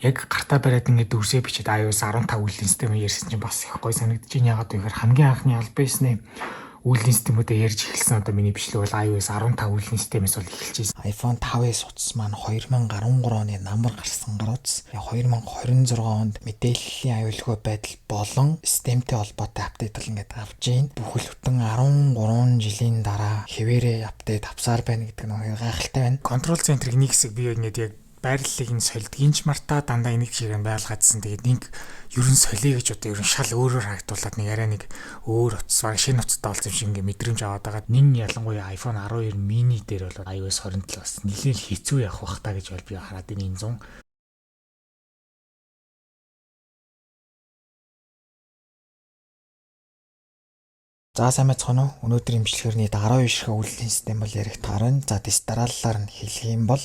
Яг гартаа бариад ингээд дүрсээ бичээд iOS 15 үйлдвэрлэлийн системээр ярьсан чинь бас их гоё санагдаж байна. Ягаад гэвэл хамгийн анхны албаасны үйлдвэрлэлийн системүүдээр ярьж эхэлсэн одоо миний бичлэг бол iOS 15 үйлдвэрлэлийн системээс бол эхэлж байна. iPhone 5-ээс утас маань 2013 оны намар гарсан гаруйц 2026 онд мэдээллийн аюулгүй байдал болон системтэй холбоотой апдейт бол ингээд авч байна. Бүхэл бүтэн 13 жилийн дараа хэвээрээ апдейт авсаар байна гэдэг нь гайхалтай байна. Control Center-ийн нэг хэсэг би ингээд яг байрлалыг нь сольдгийнч мартаа дандаа энийг чигээр байлгаадсан. Тэгээд нэг ерөн солиё гэж одоо ерөн шал өөрөөр харагдуулаад нэг арай нэг өөр утас баг шинэ утастай болсон юм шиг ингээ мэдрэмж аваад байгаа. Нин ялангуяа iPhone 12 mini дээр бол iOS 27 бас нэлээд хэцүү явах бах та гэж бол би хараад энэ 100. За сайн байцгаана уу? Өнөөдрийн бичлэгээр 12 ширхэг үйлдвэрлэлийн систем бол ярих таарна. За дэс дараалалаар нь хэлэх юм бол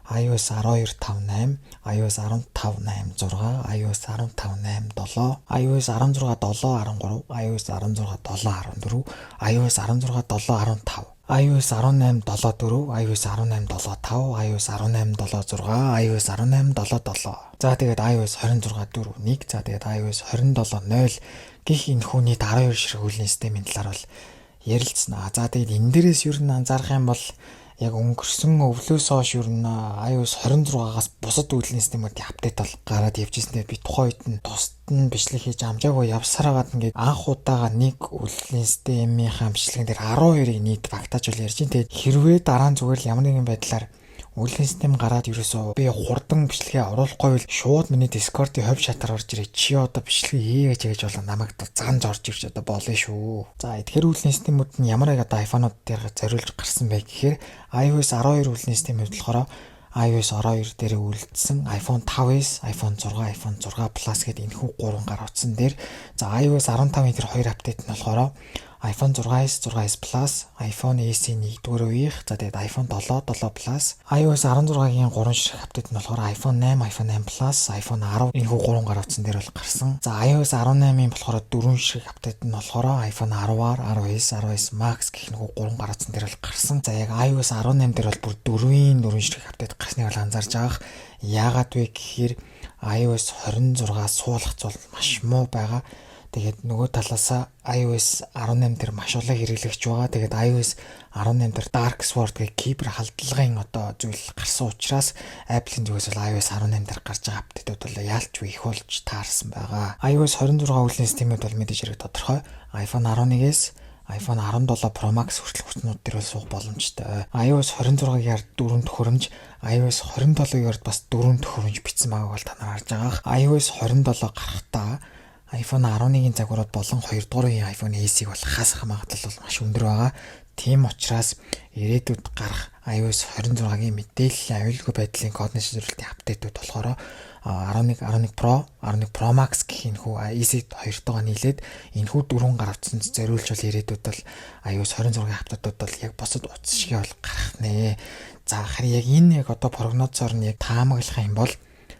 iOS 12.5.8, iOS 15.8.6, iOS 15.8.7, iOS 16.7.13, iOS 16.7.14, iOS 16.7.15, iOS 18.7.4, iOS 18.7.5, iOS 18.7.6, iOS 18.7.7. За тэгээд iOS 26.4.1, за тэгээд iOS 27.0 гэх энэ хүний 12 ширхэг үйлдвэрлэлийн системийн талаар бол ярилцсанаа. За тэгээд энэ дээрээс юу н анзаарах юм бол яг өнгөрсөн өвлөөс хойш ер нь iOS 26-аас бусад үйлдвэрлэлийн системүүдийн апдейт бол гараад явж ирсэнээр би тухайн үед нь тусад нь бичлэг хийж амжаагүй явсараагаад ингээд анх удаага нэг үйлдвэрлэлийн системийн бичлэгэн дээр 12-ыг нийт багтааж бол ярьж байна. Тэгээд хэрвээ дараа нь зүгээр л ямар нэгэн байдлаар үйлдвэрлэлийн систем гараад ерөөсөө би хурдан бичлэгээ оруулахгүй бол шууд миний Discord-ийн хувь шатаар орж ирээ. Чи одоо бичлэгээ хийж болоо намайг занж орж ирж одоо болно шүү. За тэгэхээр үйлдвэрлэлийн системүүд нь ямар яг одоо iPhone-ууд дээр зориулж гарсан бэ гэхээр iOS 12 үйлдвэрлэлийн системүүд болохоор iOS 12 дээр үйлдсэн iPhone 5s, iPhone 6, iPhone 6 Plus гэдэг энэхүү 3 гар утсан дээр за iOS 15-ийн тэр 2 апдейт нь болохоор iPhone 6s, 6s Plus, iPhone SE 1-р үеийнх, за тэгээд iPhone 7, 7 Plus, iOS 16-гийн 3 ширхэг апдейт нь болохоор iPhone 8, iPhone 8 Plus, iPhone 10 энэхүү 3 гар утсан дээр бол гарсан. За iOS 18-ийн болохоор 4 ширхэг апдейт нь болохоор iPhone 10-аар, 10s, 10s Max гэх энэхүү 3 гар утсан дээр бол гарсан. За яг iOS 18 дээр бол бүр 4 ширхэг апдейт гарсныг бол анзаарж байгаа. Яагаад вэ гэхээр iOS 26 суулгац бол маш муу байгаа. Тэгээд нөгөө талаасаа iOS 18 дээр маш олон хэрэглэгч байгаа. Тэгээд iOS 18 дээр Dark Sword гэх кибер халдлагын одоо зүйл гарсан учраас Apple-ийн зүгээс бол iOS 18 дээр гарч байгаа апдейтууд бол яалчгүй их болж таарсан байгаа. iOS 26 үйлдвэрлэлийн системүүд бол мэдээж хэрэг тодорхой. iPhone 11-с iPhone 17 Pro Max хүртэл хүчнүүд дээр бол суух боломжтой. iOS 26-гаар 4 төхөөрөмж, iOS 27-гаар бас 4 төхөөрөмж бичсэн байгааг бол та нар харж байгаа. iOS 27 гарахдаа iPhone 11-ийн загварууд болон 2 дугаар үеийн iPhone SE-г бол хасах магадлал бол маш өндөр байгаа. Тийм учраас ирээдүйд гарах iOS 26-гийн мэдээллийн аюулгүй байдлын кодны шийдвэрлэлтийн апдейтууд болохоор 11 Pro, 11 Pro Max гэх энэхүү SE 2-тойгоо нийлээд энэхүү 4 гар утсанд зориулж бол ирээдүйд бол iOS 26-гийн апдейтууд бол яг бусад утас шиг бол гарах нэ. За харин яг энэ яг одоо прогнозоор нь яг таамаглах юм бол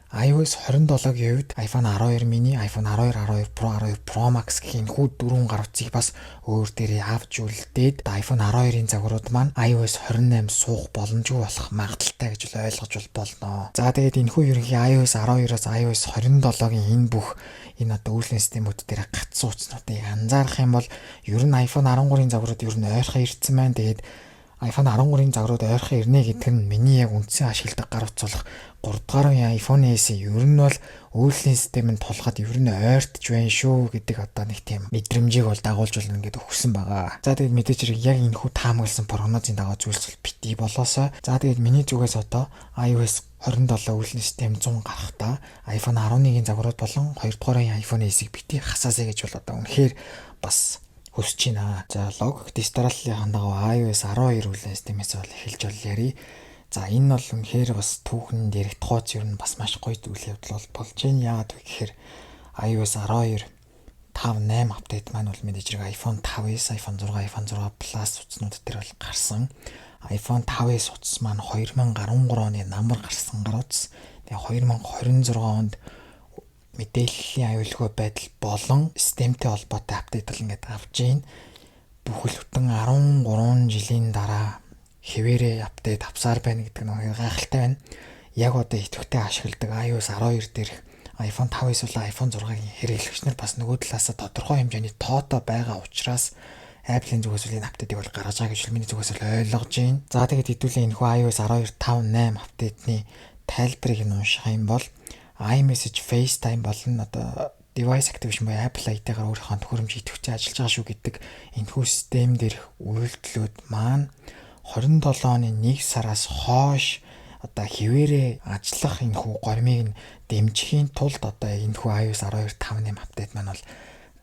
iOS 27-гийн хувьд iPhone 12 mini, iPhone 12, 12 Pro, 12 Pro Max гэх энэхүү 4 гар утсыг бас өөр дээрээ авч үлдээд iPhone 12-ийн загварууд маань iOS 28 суух боломжгүй болох магадaltaй гэж ойлгож болно. За тэгээд энэхүү ерөнхий iOS 12-аас iOS 27-гийн энэ бүх энэ одоо үйлдвэрлэлийн системүүд дээр гацсан утаснуудыг анзаарах юм бол ер нь iPhone 13-ийн загварууд ер нь ойрхон ирсэн байна. Тэгээд iPhone 13-ийн загварууд ойрхон ирнэ гэдэг нь миний яг үндсэн ашигладаг гар утас болох 3 дугаар үеийн iPhone SE ер нь бол үйлдвэрлэлийн системэнд тулахад ер нь ойртож байна шүү гэдэг одоо нэг тийм мэдрэмжийг бол дагуулж болно гэдэг өгсөн байгаа. За тэгээд мэдээж хэрэг яг энэхүү таамагласан прогнозын дагуу зүйлс бити болоосоо. За тэгээд миний зүгээс одоо iOS 27 үйлдвэрлэлийн систем 100 гарахдаа iPhone 11-ийн загварууд болон 2 дугаар үеийн iPhone SE-г бити хасаасаа гэж бол одоо үнэхээр бас хүсэж байна. За логик дистараллын дагуу iOS 12 үйлдвэрлэлийн системээс бол эхэлж бол ярий. За энэ бол үнэхээр бас түүхэнд яригдхооц ер нь бас маш гоё үйл явдал болж байна. Яагаад вэ гэхээр iOS 12 5.8 апдейт маань бол мэдээж хэрэг iPhone 5s, iPhone 6, iPhone 6 Plus утаснууд дээр бол гарсан. iPhone 5s утас маань 2013 оны намар гарсан гар утас. Тэгээ 2026 онд мэдээллийн аюулгүй байдал болон системтэй холбоотой апдейт бол ингээд авч ийн. Бүхэл бүтэн 13 жилийн дараа хэвээрээ апдейт авсаар байна гэдэг нь гайхалтай байна. яг одоо идэвхтэй ашигладаг iOS 12 дээрх iPhone 5-ээс болон iPhone 6-гийн хэрэглэгчнэр бас нөгөө талаас тодорхой хэмжээний тоотой байгаа учраас Apple-ийн зүгээс л энэ апдейтыг бол гаргаж байгаа гэж миний зүгээс л ойлгож байна. За тэгээд хэдүүлээ энэ хүү iOS 12 5.8 апдейтны тайлбарыг нь унших юм бол iMessage, FaceTime болон одоо device activation буюу Apple ID-гаар өөрийнхөө төхөөрөмж идэвхтэй ажиллаж байгаа шүү гэдэг энэхүү систем дээрх үйлдэлүүд маань 27 оны 1 сараас хойш одоо хിവэрээ ажиллах энэхүү гормыг дэмжихийн тулд одоо энэхүү iOS 12 5.8 апдейт маань бол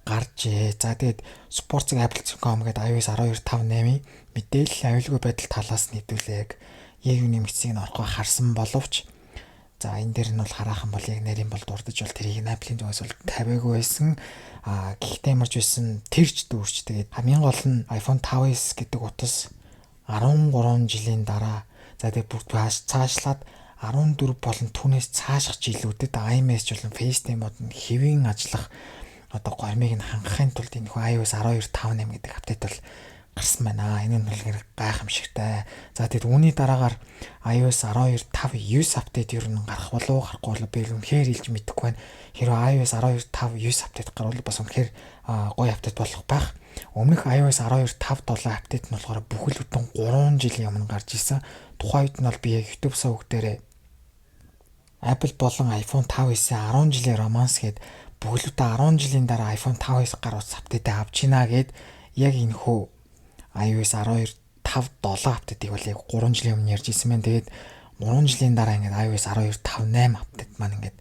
гарчээ. За тэгээд Sports Apple.com гэдэг iOS 12 5.8-ийн мэдээлэл аюулгүй байдал талаас нь хэдүүлээ яг юуны мэдсийг нь орохоо харсан боловч за энэ дээр нь бол хараахан бол яг нарийн бол дурдж бол тэрийг Apple-ийн зүгээс бол тавиагүй байсан. Гэхдээ ямарч байсан тэрч дүүрч тэгээд хамгийн гол нь iPhone 5s гэдэг утас 13 жилийн дараа за тэгээд бүр цаашлаад 14 болон түүнээс цааших жилүүдэд iMessage болон FaceTime-ууд нь хэвийн ажиллах одоо гормыг нь хангахын тулд энэ хүү iOS 12 5.8 гэдэг апдейт бол гарсан байна. Энэ нь бол гайхамшигтай. За тэгээд үүний дараагаар iOS 12 5.9 апдейт юу н гарах болов гарахгүй болов би үнэхээр хэлж мэдэхгүй байна. Хэрвээ iOS 12 5.9 апдейт гарвал бас үнэхээр гоё апдейт болох байх. Өмнөх iOS 12 5.7 апдейт нь болохоор бүхэл бүтэн 3 жилийн өмнө гарч ирсэн. Тухайн үед нь бол би яг YouTube сувг дээрээ Apple болон iPhone 5s 10 жилийн романс гээд бүхэл бүтэн 10 жилийн дараа iPhone 5s гаруус апдейт авч гинэ гээд яг энэ хөө iOS 12 5.7 апдейтыг бол яг 3 жилийн өмнө ярьж ирсэн байна. Тэгээд 3 жилийн дараа ингээд iOS 12 5.8 апдейт маань ингээд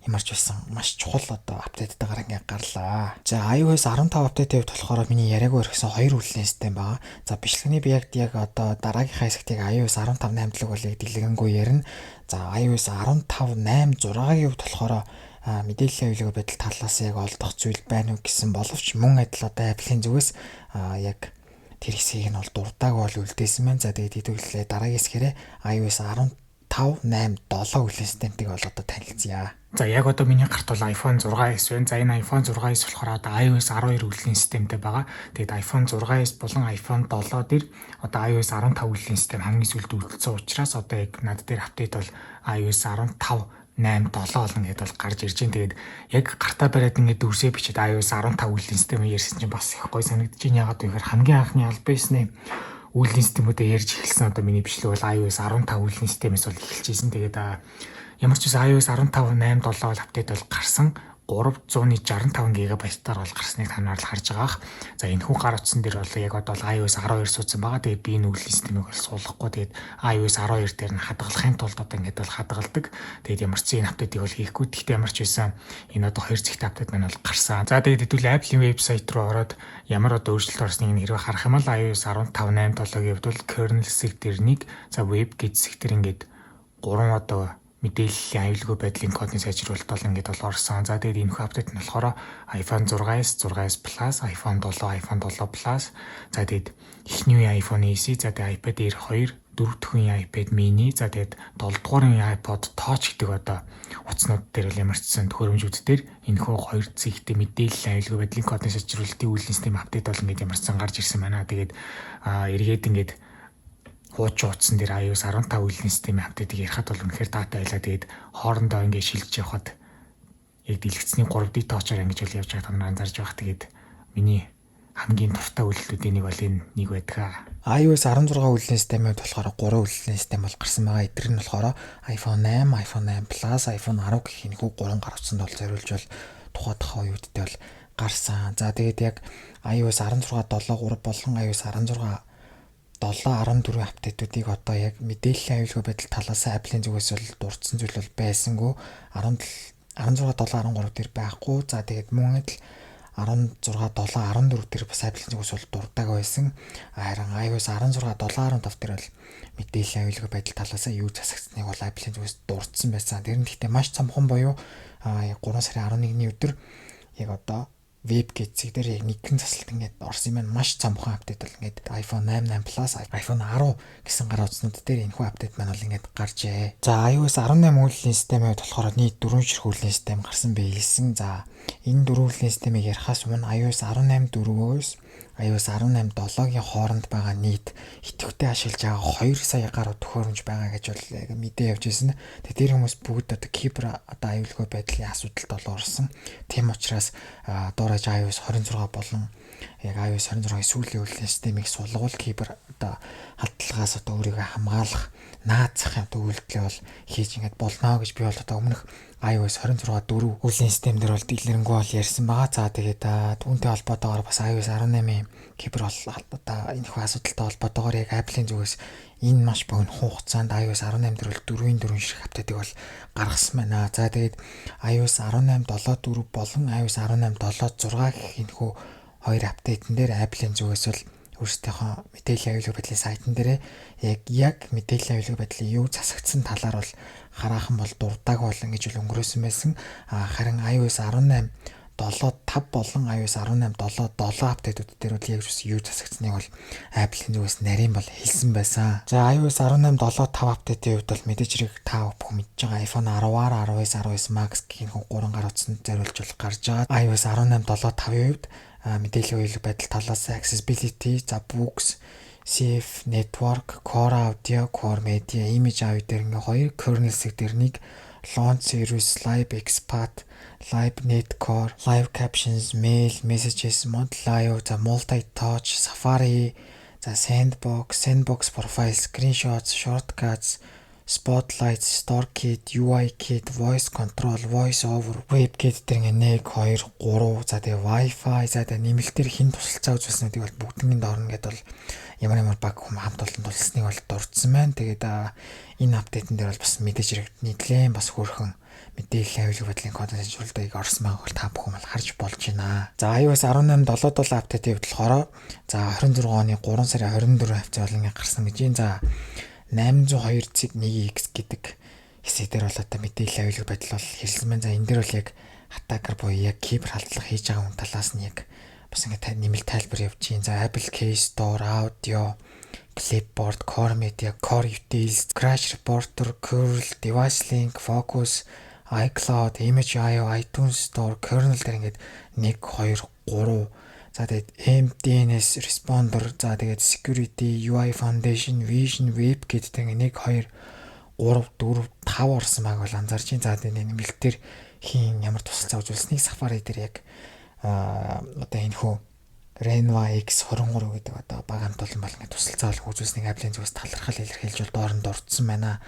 ямарч байсан маш чухал одоо апдейттайгаар ингээд гарлаа. За iOS 15 апдейтийн хувьд болохоор миний яриаггүй өргөсөн хоёр үйлдлийн систем байгаа. За бичлэгний би яг одоо дараагийнхаа хэсэгт iOS 15 8 талыг бол яг дэлгэнгүй ярина. За iOS 15 8.6-гийн хувьд болохоор мэдээллийн аюулгүй байдал талаас яг олдох зүйл байна уу гэсэн боловч мөн адил одоо Apple-ийн зүгээс яг тэр хэсгийг нь бол дурдааг бол үлдээсэн байна. За тэгээд хэдүүлээ дараагийн хэсгээрээ iOS 15 8.7 үеийн системтийг бол одоо танилцъя. За яг одоо миний гарт бол iPhone 6s байна. За энэ iPhone 6s болохоор одоо iOS 12 үеийн системтэй байгаа. Тэгээд iPhone 6s болон iPhone 7 дээр одоо iOS 15 үеийн систем хамгийн сүүлд үлдсэн учраас одоо яг над дээр апдейт бол iOS 15 8.7 болно гэдээ бол гарч ирж байна. Тэгээд яг гартаа бариад ингээд дүрсээ бичээд iOS 15 үеийн систем ярьсан чинь бас их гоё санагдаж байна. Ягаад гэвэл хамгийн анхны албаасны үеийн системүүдээ ярьж эхэлсэн одоо миний бичлэг бол iOS 15 үеийн системээс бол эхэлчихсэн. Тэгээд ямар ч үс iOS 15 8.7 бол апдейт бол гарсан. 365 GB-аар бол гарсныг та нар л харж байгаах. За энэ хүү гар утсан дээр бол яг одоо iOS 12 суудсан байгаа. Тэгээд би энэ үеийн системийг бол суулгахгүй. Тэгээд iOS 12 дээр нь хадгалахын тулд одоо ингээд бол хадгалдаг. Тэгээд ямар ч энэ апдейтыг бол хийхгүй. Гэхдээ ямар ч байсан энэ одоо хоёр зэгт апдейт маань бол гарсан. За тэгээд хэдүүл Apple-ийн вебсайт руу ороод ямар одоо өөрчлөлт орсныг хэрвээ харах юм бол iOS 15 8.7-гийн хувьд бол kernel хэсэг дээр нэг, за web гэж хэсэг дээр ингээд 3 одоо мэдээллийн аюулгүй байдлын кодын сайжруулалт бол ингээд бол орсон. За тэгээд энэ хүү апдейт нь болохоор iPhone 6s, 6s Plus, iPhone 7, iPhone 7 Plus, за тэгээд эхний үеийн iPhone SE, за тэгээд iPad Air 2, дөрөв дэх үеийн iPad mini, за тэгээд 7 дугаар үеийн iPod Touch гэдэг одоо утаснууд дээр бол ямарчсан төхөөрөмжүүд дээр энэ хүү хоёр зэгтээ мэдээллийн аюулгүй байдлын кодын сайжруулалтын үеийн систем апдейт бол ингээд ямарчсан гарч ирсэн байна. Тэгээд эргээд ингээд хуучин утсан дээр iOS 15 үеийн системийн апдейтыг ярихад бол үнэхээр дата байлаа. Тэгээд хоорондоо ингээд шилжиж явхад яг дэлгэцний 3D touch-аар ингэж бол явж байгаа та анзаарж байгаа. Тэгээд миний хамгийн дуртай үйлдэлүүдийн нэг бол энэ нэг байдаг. iOS 16 үеийн системийн болохоор 3 үеийн систем бол гарсан байгаа. Эдгээр нь болохоор iPhone 8, iPhone 8 Plus, iPhone 10 гэх энэ хүү 3 гар утсанд бол зориулж бол тухайн үедээ бол гарсан. За тэгээд яг iOS 16 7.3 болон iOS 16 7.14 апдейтуудыг одоо яг мэдээллийн аюулгүй байдал талаас Apple-ийн зүгээс бол дурдсан зүйл бол байсангүй. 16 7.13 дээр байхгүй. За тэгээд мөн адил 16 7.14 дээр бас Apple-ийн зүгээс бол дурдаг байсан. Харин iOS 16 7.15 дээр бол мэдээллийн аюулгүй байдал талаас юу засагдсныг бол Apple-ийн зүгээс дурдсан байсан. Тэр нь гэхдээ маш цамхан буюу 3 сарын 11-ний өдөр яг одоо WebKit зэг дээр яг нэгэн засалт ингээд орсон юм байна. Маш цамхан апдейт бол ингээд iPhone 8 Plus, iPhone 10 гэсэн гар утснууд дээр энэхүү апдейт маань бол ингээд гарчээ. За iOS 18 үйлдвэрлэлийн системийн хувьд болохоор нийт 4 ширхэг үйлдвэрлэлийн систем гарсан байлсэн. За энэ 4 үйлдвэрлэлийн системийг ярихаас өмнө iOS 18 4-өөс iOS 18 7-гийн хооронд байгаа нийт идэвхтэй ашиглаж байгаа 2 сая гаруй төхөөрөмж байгаа гэж бол яг мэдээ явж ирсэн. Тэгээд тэр хүмүүс бүгд одоо кибер одоо аюулгүй байдлын асуудалд бол орсон. Тийм учраас доорож iOS 26 болон яг iOS 26-ийн сүүлийн үйлдвэрлэлийн системийг сулгуул кибер одоо хадгалгаас одоо өөрийгөө хамгаалах наацах одоо үйлдэл бол хийж ингээд болно гэж би бол одоо өмнөх iOS 26 4 үйлдвэрлэлийн системдэр бол дэлгэрэнгүй бол ярьсан байгаа. За тэгээд түүнтэй холбоотойгоор бас iOS 18-ийн кибер бол одоо энэхүү асуудалтай холбоотойгоор яг Apple-ийн зүгээс энэ маш богино хугацаанд iOS 18 дээр бол 4 ширхэг апдейтыг бол гаргасан байна. За тэгээд iOS 18 7.4 болон iOS 18 7.6 гэх энэхүү хоёр апдейтэн дээр Apple-ийн зүгээс бол өөрсдийнхөө мэдээллийн аюулгүй байдлын сайтн дээр яг мэдээллийн аюулгүй байдлын юу засагдсан талаар бол хараахан бол дурдааг болон гэж бол өнгөрөөсөн байсан. Харин iOS 18 7.5 болон iOS 18 7.7 апдейтууд дээр бол яг юу засагдсныг бол Apple-ийн зүгээс нарийн бол хэлсэн байсан. За iOS 18 7.5 апдейтийн хувьд бол мэдээж хэрэг та бүхэн мэдж байгаа iPhone 10-аар 19 Max гэх нэг 3 гар утсанд зориулж бол гарч байгаа. iOS 18 7.5-ийн хувьд мэдээллийн аюулгүй байдал талаас accessibility, за books, safe network, core audio, core media, image audio дээр ингээ хоёр kernel хэсэг дээр нэг launch service, live expat, live net core, live captions, mail, messages, modal за multi-touch, Safari, за sandbox profile, screenshots, shortcuts, Spotlight, StoreKit, UIKit, Voice Control, Voice Over, WebKit дээр ингээ 1 2 3 за тэгээ Wi-Fi за тэгээ нэмэлтээр хин тусалцаа үзүүлснүүдийг бол бүгднийг дорно гэдээ бол ямар баг хүм хамт олон тулсныг бол дурдсан байна. Тэгээд энэ апдейтэн дээр бол бас мэдээж хэрэг нийтлэн бас хөрхөн мэдээллийн аюулгүй байдлын контент зөвлөлтийг орсон байгааг бол та бүхэн бол харж болж байна. За iOS 18 7.7 апдейтийн хувьд болохоор за 26 оны 3 сарын 24 хавцаа бол ингээ гарсан гэж юм. За 802.1x гэдэг хэсэг дээр бол одоо мэдээллийн аюулгүй байдал бол хэлсэн байна. За энэ дээр бол яг хатакер буюу яг кибер халдлага хийж байгаа хүн талаас нь яг бас ингээд нэмэлт тайлбар явж байна. За Apple Key Store, Audio, Clipboard, Core Media, Core Utils, Crash Reporter, Curl, Device Link, Focus, iCloud, Image.io, iTunes Store, Kernel дээр ингээд 1 2 3 за тэгээд MDNS responder за тэгээд security, UI foundation, vision, WebKit гэдэг 1 2 3 4 5 орсон байг бол анзаарч байна. За тэгээд нэмэлтээр хийн ямар тусалцаа үзүүлснийг Safari дээр яг одоо энэ хөө Renva X23 гэдэг одоо баг хамтуулан бол ингэ тусалцаа болох үзүүлснийг Apple-ийн зүгээс талархал илэрхийлж бол дооронд дурдсан байна.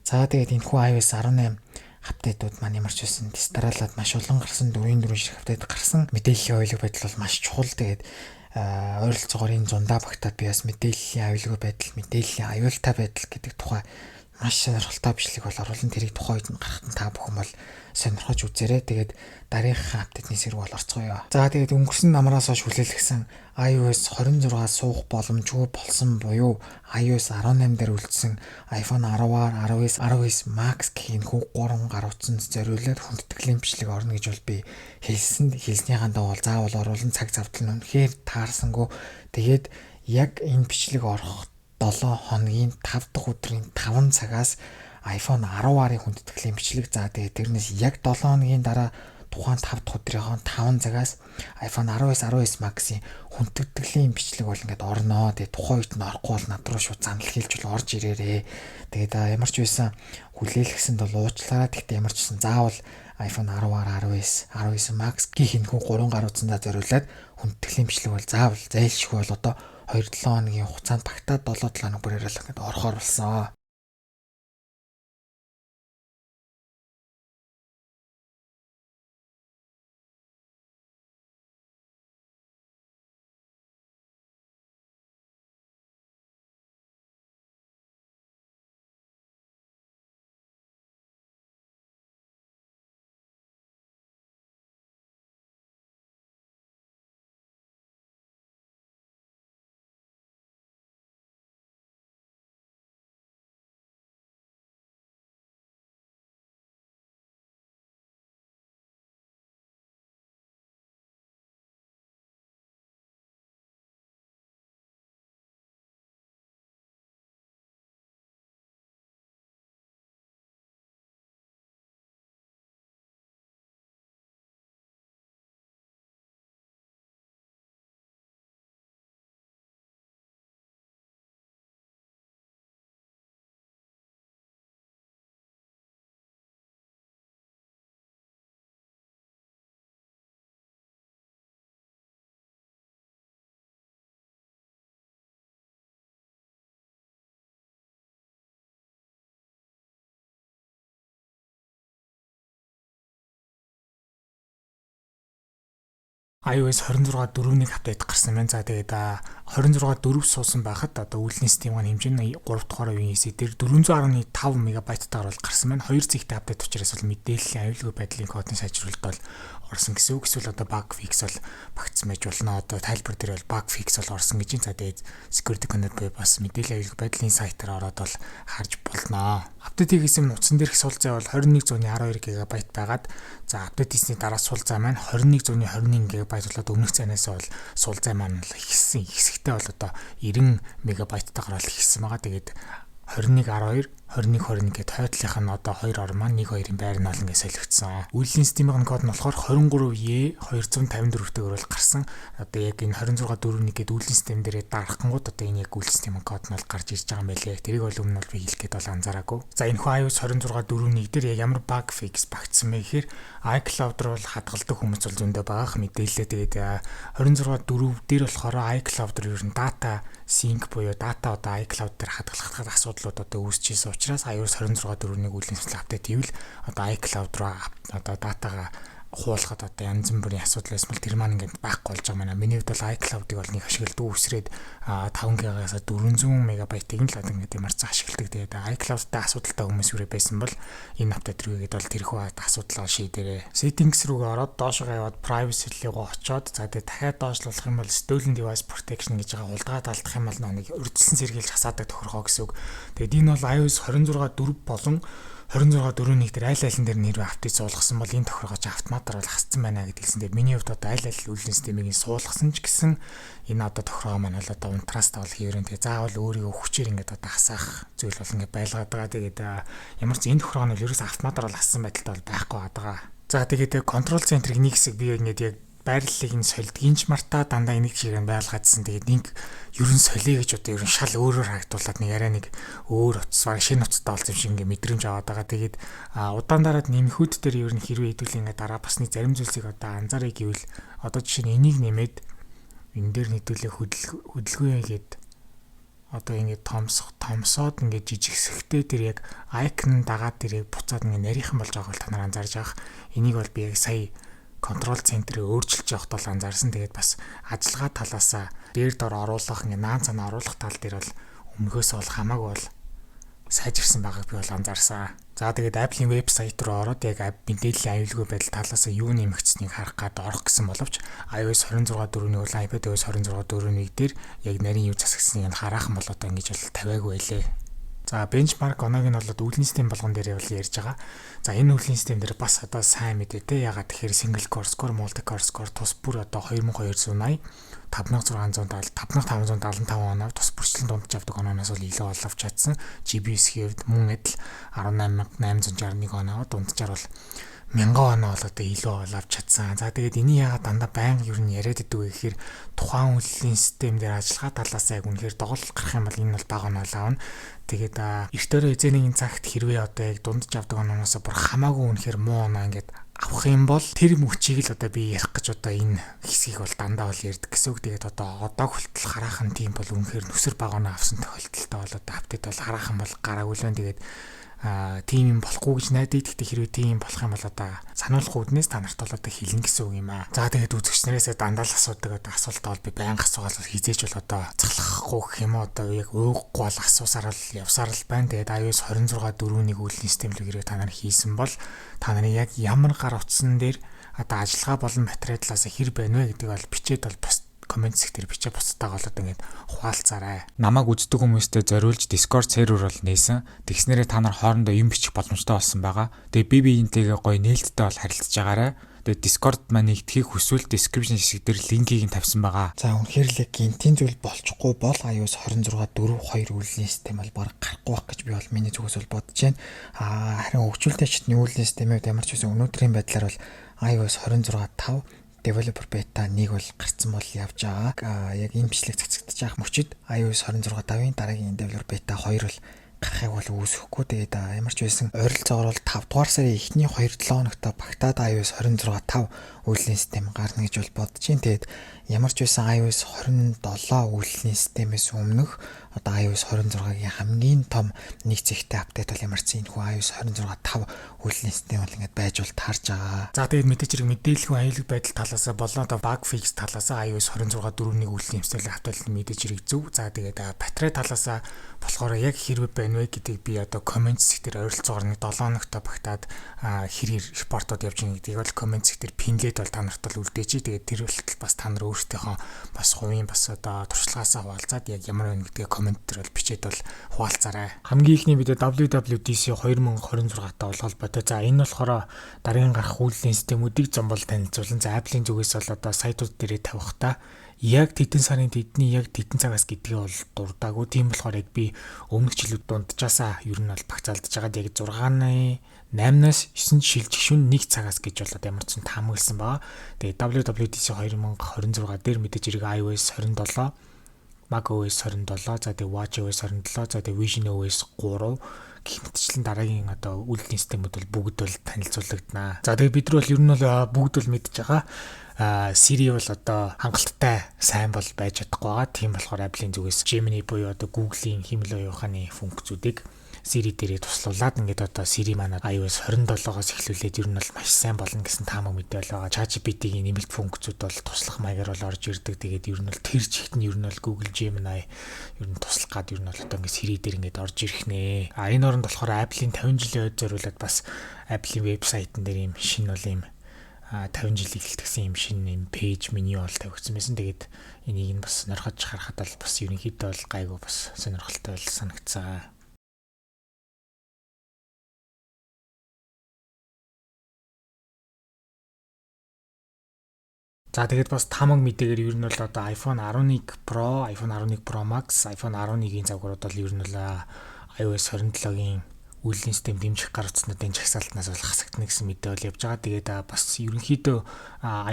За тэгээд энэ хүү iOS 18 апдейтууд маань ямар ч байсан тестарлаад маш олон гарсан 4 ширхэг апдейт гарсан. Мэдээллийн аюулгүй байдал бол маш чухал. Тэгээд ойролцоогоор энэ зундаа багтаад би бас мэдээллийн аюулгүй байдал, мэдээллийн аюултай байдал гэдэг тухай маш сонирхолтой бичлэг бол оруулан тэрийг тухайн үед нь гаргахад та бүхэн бол сонирхож үзээрэй. Тэгээд дараагийнхаа апдейтний сэрэг бол орцгоё. За тэгээд өнгөрсөн намраас хойш хүлээлгэсэн iOS 26 суух боломжгүй болсон буюу iOS 18 дээр үлдсэн iPhone 10-аар 19 Max гэх энэхүү 3 гар утсанд зориулаад хүндэтгэлийн бичлэг орно гэж бол би хэлснийхаа дагуу заавал оруулан цаг завдал нь үнэхээр таарсангүй. Тэгээд яг энэ бичлэг орох 7 хоногийн 5 дахь өдрийн 5 цагаас iPhone 10-арын хүндэтгэлийн бичлэг. За тэгээд тэрнээс яг 7 хоногийн дараа тухайн 5 дахь өдрийнхөө 5 цагаас iPhone 19 Max-ийн хүндэтгэлийн бичлэг бол ингээд орноо. Тэгээд тухайн үед нь орохгүй бол над руу шууд занал хийлж бол орж ирээрээ. Тэгээд ямар ч байсан хүлээлгэсэнд бол уучлаарай. Гэхдээ ямар ч байсан заавал iPhone 10-аар 19 Max гэх энэхүү 3 гар утсандаа зориулаад хүндэтгэлийн бичлэг бол заавал зайлшгүй бол одоо 2-7 хоногийн хугацаанд багтаад 7-7 хоног бүрээр л ингээд орохоор болсон. iOS 26.4-ийг апдейт гарсан байна. За тэгээд 26.4 суусан байхад одоо үйлний систем хэмжээ нь 3 дугаар үеийн EC дээр 415 мегабайттайгаар бол гарсан байна. 2 зэгтэй апдейт учраас бол мэдээллийн аюулгүй байдлын кодын сайжруулалт бол орсон гэсэн үг. Эсвэл одоо баг фикс бол багтсан байж болно. Одоо тайлбар дээр бол баг фикс бол орсон гэж. За тэгээд security connect буюу бас мэдээллийн аюулгүй байдлын сайтаар ороод бол харж болно. Апдейт хийсэн утсан дээрх сул зай бол 2112 ГБ байгаад за апдейт хийсний дараа сул зай маань 2121 ГБ болоод өмнөх зайнаас бол сул зай маань ихсэн хэсэгтээ бол одоо 90 мегабайттайгаар бол ихсэн байгаа. Тэгээд 2112 2121 гэдэг хойдлынх нь одоо 2 ор маань 12-ийн байр нь бол ингэ солигдсон. Үйлдлийн системийн код нь болохоор 23E254-тэйгээр бол гарсан. Одоо яг энэ 26.4-1 гэдэг үйлдлийн систем дээрээ дарахгангууд одоо энэ яг үйлдлийн системийн код нь бол гарч ирж байгаа юм байлээ. Тэрийг бол өмнө нь би хэлэх гээд бол анзаараагүй. За энэ хүү iOS 26.4-1 дээр яг ямар баг фикс багтсан бэ гэхээр iCloud руу хадгалдаг хүмүүс бол зөндөө байгаах мэдээлэлээ. Тэгээд 26.4 дээр болохоор iCloud руу ер нь data sync буюу data одоо iCloud дээр хадгалах асуудлууд одоо үүсчихсэн учраас iOS 26.4-ний үйлдвэрлэлийн систем апдейт хийвэл одоо iCloud руу одоо датагаа хуулахад одоо янз бүрийн асуудал байсан бол тэр маань ингээд байхгүй болж байгаа маань. Миний хувьд бол iCloud-ыг бол нэг ашигладаг үсрээд 5 GB-аас 400 MB-ыг нь л одоо ингээд ямар ч ашигладаг. Тэгээд iCloud-тай асуудалтай хүмүүс юурэ байсан бол энэ апдейт рүүгээд бол тэрхүү асуудлаа шийдэрээ. Settings рүүгээ ороод доошоо яваад privacy руу очоод за тэгээд дахиад доошлуулах юм бол stolen device protection гэж байгаа улдгаад алдах юм бол нэг урьдчилан сэргийлж хасаадаг тохиргоо гэсэн үг. Тэгээд энэ бол iOS 26.4 болон 26.4-1 дээр аль алин дээр нэрвээ апдейт суулгасан бол энэ тохиргооч автоматар бол хасцсан байна гэдгийгсэн. Тэгээд миний хувьд одоо аль аль үйлдвэрлэлийн системийг суулгасан ч гэсэн энэ одоо тохиргоо маань бол одоо унтраас тавал хийрэн. Тэгээд заавал өөрийгөө хүчээр ингээд одоо хасаах зүйл бол ингээд байлгаад байгаа. Тэгээд ямар ч энэ тохиргоо нь ерөөс автоматар бол хассан байдалтай бол байхгүй байгаа. За тэгээд контрол центрийг нэг хэсэг би ингээд яг байрлалыг нь сольдгийнч мартаа дандаа энийг чигээр нь байлгаадсан. Тэгээд нэг ерөн солиё гэж одоо ерөн шал өөрөөр харагдуулаад нэг арай нэг өөр утас баг шинэ утастай болсон юм шиг ингээ мэдрэмж аваад байгаа. Тэгээд удаан дараад нэмэхүүд дээр ер нь хэрвээ хэдүүлээ ингээ дараа басны зарим зүйлсийг одоо анзаарыг гэвэл одоо жишээ нь энийг нэмээд энэ дээр хэдүүлээ хөдөлгөөн хийгээд одоо ингээ томсоод ингээ жижигсэхтэй тэр яг icon дагаад тэрийг буцаад ингээ нарийнхан болж байгааг та нар анзаарж байгаа. Энийг бол би яг сая контрол центрийг өөрчилж явахд бол анзаарсан. Тэгээд бас ажиллагаа талаасаа дээр дор оруулах ингээ наан цанаа оруулах тал дээр бол өмнөхөөс бол хамаагүй бол сайжирсан байгааг би бол анзаарсан. За тэгээд Apple-ийн вебсайт руу ороод яг мэдээллийн аюулгүй байдал талаасаа юу нэмэгдсэнийг харах гад орох гэсэн боловч iOS 26.4-ний бол iPadOS 26.4-ний дээр яг нарийн юу засагсныг харах юм бол одоо ингэж бол тавиагүй байлээ. За бенчмарк оноог нь бол үйлдвэрлэлийн систем болгон дээр бол ярьж байгаа. За энэ үйлдвэрлэлийн систем дээр бас одоо сайн мэдээ те. Ягаад тэгэхээр single core score, multi core score тус бүр одоо 2280, 5670, 5575 оноо тус бүрчлэн дундаж авдаг онооноос бол илүү олж чадсан. GPU-с хэвд мөн адил 18861 оноо дунджаар бол 1000 оноо бол одоо илүү олж чадсан. За тэгээд энийг яагаад дандаа байнга юу н яриад идэв вэ гэхээр тухайн үйлдвэрлэлийн систем дээр ажиллагаа талаас яг үнэхээр доголдол гарах юм бол энэ бол бага оноо авна. Тэгээд эртөө эзэний цагт хэрвээ одоо яг дундаж авдаг онооноос бүр хамаагүй үнэхээр муу оноо ингээд авах юм бол тэр мөчийг л одоо би ярих гэж одоо энэ хэсгийг бол дандаа бол ярьдаг гэсэн үг. Тэгээд одоо хүртэл хараахан тийм бол үнэхээр нүсэр бага оноо авсан тохиолдолтой бол одоо апдейт бол хараахан бол гараагүй л байна. Тэгээд тийм юм болохгүй гэж найдаа. Гэхдээ хэрвээ тийм болох юм бол одоо сануулгын үднээс та нарт бол одоо хэлнэ гэсэн үг юм аа. За тэгээд үзэгчнэрээсээ дандаа л асуудаг одоо асуултаа бол би байнга асуугаал хизээч бол одоо цахлахгүй гэх юм уу одоо яг ууггүй бол асуусаар л явсаар л байна. Тэгээд iOS 26.4-ний үйлдвэрлэлийн систем рүү хэрвээ та нар хийсэн бол та нарын яг ямар гар утсан дээр одоо ажиллагаа болон материалаас хэр байна вэ гэдэг бол бичээд бол бас комент секторыг бичээ бусдаа голоод ингээд хуваалцаарай. Намайг үздэг хүмүүстээ зориулж Discord сервер бол нээсэн. Тэгснээрээ та нар хоорондоо юм бичих боломжтой болсон байгаа. Тэгээ би энтэйгээ гоё нээлттэй бол харилцаж байгаарай. Тэгээ Discord маань нэгтгэхийг хүсвэл description хэсэг дээр линкийг нь тавьсан байгаа. За үнэхээр л яг гинтийн зүйл болчихгүй бол iOS 26.4.2 үйлдвэрлэлийн систем бол баг гарахгүй байх гэж би бол миний зүгээс бол бодож байна. Харин хөгжүүлэлт чатны үйлдвэрлэлийн системүүд ямар ч байсан өнөөдрийн байдлаар бол iOS 26.5 developer beta 1 бол гарцсан бол явж байгаа. Яг энэ бичлэг цацагдчих ах мөчид iOS 26.5-ын дараагийн developer beta 2 бол гарахыг бол үүсэхгүй. Тэгээд ямар ч байсан ойролцоогоор бол 5 дугаар сарын эхний 2-7 хоногт багтаад iOS 26.5 үйлдвэрлэлийн систем гарна гэж бол бодож байна. Тэгээд ямар ч байсан iOS 27 үйлдвэрлэлийн системээс өмнөх одоо iOS 26-гийн хамгийн том нэг зэгтэй апдейт бол ямар ч энэ хүү iOS 26.5 үйлдвэрлэлийн систем бол ингээд байж бол таарж байгаа. За тэгээд мэдээж хэрэг мэдээллийн аюулгүй байдал талаас болон одоо баг фикс талаас iOS 26.4-ний үйлдвэрлэлийн системийн апдейт мэдээж хэрэг зөв. За тэгээд батарей талаас болохоор яг хэрвээ байна вэ гэдгийг би одоо комент сектээр ойролцоогоор нэг 7 хоногт багтаад хэрэг репортод явж байгаа гэдгийг бол комент сектээр пинлээд бол та нарт бол үлдээч. Тэгээд тэр болтол бас та нар өөрсдийнхөө бас хувийн бас одоо туршлагаасаа хуваалцаад яг ямар байна гэдгийг комент дээр бол бичээд бол хуваалцаарай. Хамгийн ихний видео WWDC 2026 та холбоотой. За энэ болохоор дараагийн гарах үйлдвэрлэлийн системүүдийг зомбол танилцуулан за Apple-ийн зүгээс бол одоо сайтууд дээрээ тавихтаа яг тэтэн сарын тэдний яг тэтэн цагаас гэдгийг бол дурдаагүй. Тийм болохоор яг би өмнөх жилүүд дундчаасаа ер нь бол багцаалдж байгаад яг 8-аас 9 шилжих шүн 1 цагаас гэж болоод ямар ч таамагласан байгаа. Тэгээ WWDC 2026 дээр мэдээж хэрэг iOS 27, macOS 27, за тэгээ watchOS 27, за тэгээ visionOS 3 гэх мэтчлэн дараагийн одоо үйлдвэрлэлийн системүүд бол бүгд бол танилцуулагдана. За тэгээ бид нар бол ер нь бол бүгд бол мэдж байгаа. Siri бол одоо хангалттай сайн бол байж чадахгүй байгаа. Тийм болохоор Apple-ийн зүгээс Gemini буюу одоо Google-ийн химэл оюуханы функцүүдийг Siri дээрээ туслуулад ингээд одоо Siri манай iOS 27-оос эхлүүлээд ер нь бол маш сайн болно гэсэн таамаг мэдээлэл байгаа. ChatGPT-ийн нэмэлт функцүүд бол туслах маягаар бол орж ирдэг. Тэгээд ер нь бол тэр чигт нь ер нь бол Google Gemini ер нь туслах гад ер нь бол одоо ингээд Siri дээр ингээд орж ирэх нэ. Энэ оронд болохоор Apple-ийн 50 жилийн ойд зориулаад бас Apple-ийн вебсайтн дээр юм шинэ бол юм 50 жил эхэлтгсэн юм шинэ юм пэйж меню бол тавигдсан байсан. Тэгээд энийг нь бас сонирхож харахад бол бас ерөнхийдөө бол гайгүй бас сонирхолтой бол санагдсан. За тэгээд бас тамаг мэдээгээр ер нь бол одоо iPhone 11 Pro, iPhone 11 Pro Max, iPhone 11-ийн загварууд бол ер нь бол iOS 27-гийн үйлдвэрлэлийн систем дэмжих гар утснуудын жагсаалтнаас бол хасагдана гэсэн мэдээ бол явж байгаа. Тэгээд бас ерөнхийдөө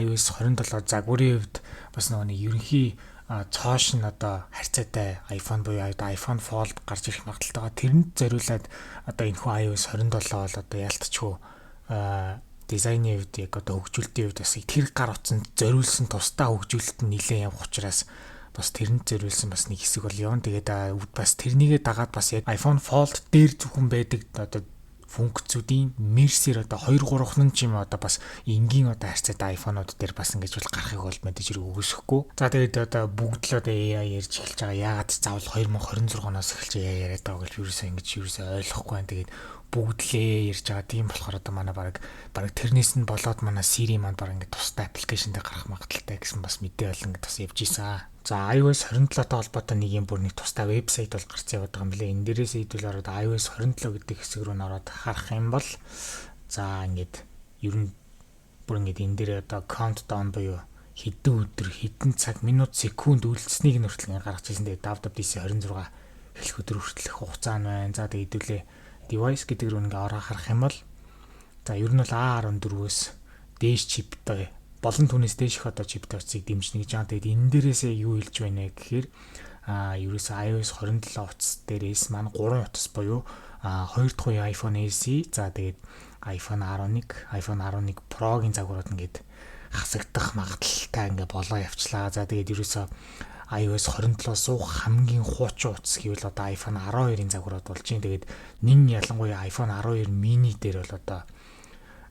iOS 27 загварын хувьд бас нэг ерөнхий цоош нь одоо харьцаатай iPhone буюу iPhone Fold гарч ирэх магадaltaйгаа тэрэнд зориулаад одоо энэхүү iOS 27 бол одоо ялтчгүй дизайны хувьд яг одоо хөгжүүлэлтийн хувьд бас тэр гар утсанд зориулсан тусдаа хөгжүүлэлт нь нэлээд явах учраас бас тэрэнд зориулсан бас нэг хэсэг бол явна. Тэгээд бас тэрнийгээ дагаад бас яг iPhone Fold дээр зөвхөн байдаг одоо функцүүдийн мерсээр одоо 2-3 ч юм одоо бас энгийн одоо харьцаатай iPhone-ууд дээр бас ингэж бол гарахыг бол мэдээж хэрэг үгүйсэхгүй. За тэгээд одоо бүгд л одоо AI ярьж эхэлж байгаа. Яагаад заавал 2026-оноос эхэлж AI яриад байгаа гэж юусоо ойлгохгүй байна. Тэгээд бүгдлээ ярьж байгаа. Тийм болохоор одоо манай баг тэрнээс нь болоод манай Siri маань баг ингэ тустай аппликейшн дээр гарах магадaltaй гэсэн бас мэдээ бол ингэ бас явж ийсэн. За iOS 27-тай холбоотой нэг юм бүр нэг тустай вебсайт бол гарч яваад байгаа юм билээ. Энэ дээрээс хэдүүл ороод iOS 27 гэдэг хэсэг рүү ороод харах юм бол за ингээд ер нь бүр ингээд энэ дээр одоо countdown буюу хэдэн өдөр, хэдэн цаг, минут, секунд үйлдэлснийг нь хүртэл гаргаж ирсэн. Тэгээд WWDC 26 эхлэх өдөр хүртэлх хугацаа нь байна. За тэгээд хэдүүлээ device гэдэг рүү ингээд ороо харах юм бол за ер нь бол A14-өөс дээш чиптэй болон түүнээс дээшх одоо чиптэй утсыг дэмжнэ гэж байгаа. Тэгээд энэ дээрээсээ юу хэлж байна гэхээр ерөөсөө iOS 27 утас дээрээс маань 3 утас буюу 2 дахь үе iPhone SE, за тэгээд iPhone 11, iPhone 11 Pro-гийн загварууд ингээд хасагдах магадaltaй ингээд болоо явчлаа. За тэгээд ерөөсөө iOS 27 суух хамгийн хуучин утас гэвэл одоо iPhone 12-ийн загварууд болж байна. Тэгээд нин ялангуяа iPhone 12 mini дээр бол одоо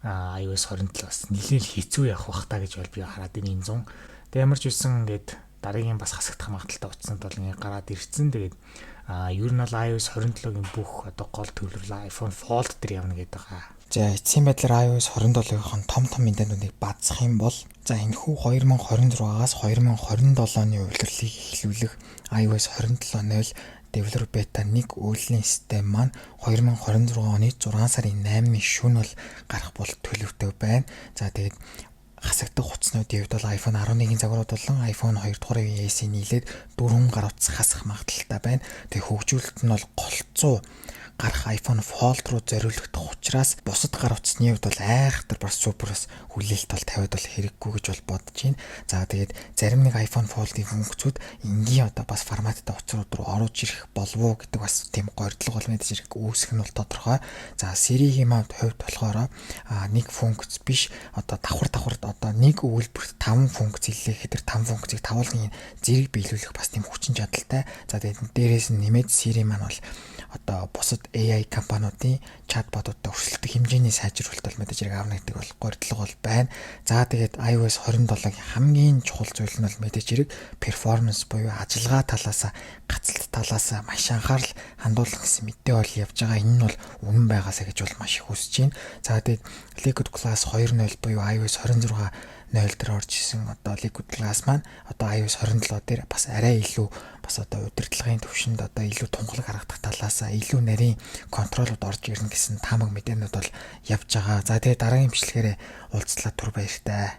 iOS 27-аас нэлээд хэцүү явах бах та гэж бол би хараад энэ 100. Тэг ямар ч үсэн ингээд дараагийн бас хасагдах магадaltaй утсанд бол ингээд гараад ирсэн. Тэгээд ер нь бол iOS 27-гийн бүх одоо гол төлөвлөл iPhone Fold дээр явна гэдэг байгаа. За эцсийн байдлаар iOS 27-ийн том мэдээллүүдийг баазах юм бол за энэхүү 2026-аас 2027-оны үйлдвэрлэлийг эхлүүлэх iOS 27.0 Developer Beta 1 үйлдвэрлэлийн систем маань 2026 оны 6 сарын 8-ны шөнө бол гарах бол төлөвтэй байна. За тэгээд хасагдах утаснуудын хувьд бол iPhone 11-ийн загварууд болон iPhone 2 дугаар SE нийлээд 4 гар утас хасах магадaltaй байна. Тэгээд хөгжүүлэлт нь бол голцоо гарах iPhone Fold руу зориулагдах учраас бусад гар утасны хувьд бол айхтар бас суперс хүлээлт бол тавиад бол хэрэггүй гэж бол бодож байна. За тэгээд зарим нэг iPhone Fold-ийн функцүүд энгийн одоо бас форматтай утасрууд руу оруулж ирэх болов уу гэдэг бас тийм горьдлого бол мэдээж хэрэг үүсэх нь бол тодорхой. За Siri-ийн хувьд болохоор нэг функц биш одоо давхар одоо нэг үйлдвэрт 5 функц илээ гэхээр 5 функцийг тавуулгын зэрэг биелүүлэх бас тийм хүчин чадалтай. За тэгээд дээрээс нь нэмээд Siri маань бол одоо бусад AI компаниудын чатботуудад өрсөлдөх хэмжээний сайжруулалт бол мэдээж хэрэг аавна гэдэг бол горьдлого бол байна. За тэгээд iOS 27-гийн хамгийн чухал зүйл нь бол мэдээж хэрэг перформанс буюу ажиллагаа талаас гацалт талаас маш анхаарал хандуулах гэсэн мэдээ бол явж байгаа. Энэ нь бол үнэн байгаасаа гэж бол маш их хүсэж байна. За тэгээд Liquid Glass 2.0 буюу iOS 26.0 дээр орж исэн одоо Liquid Glass маань одоо iOS 27 дээр бас арай илүү бас одоо удирдлагын төвшөнд одоо илүү тунгалаг харагдах талаас илүү нарийн контролууд орж ирнэ гэсэн таамаг мэдээнүүд бол явж байгаа. За тэгээд дараагийн бичлэгээрээ уулзлаа, түр баяртай.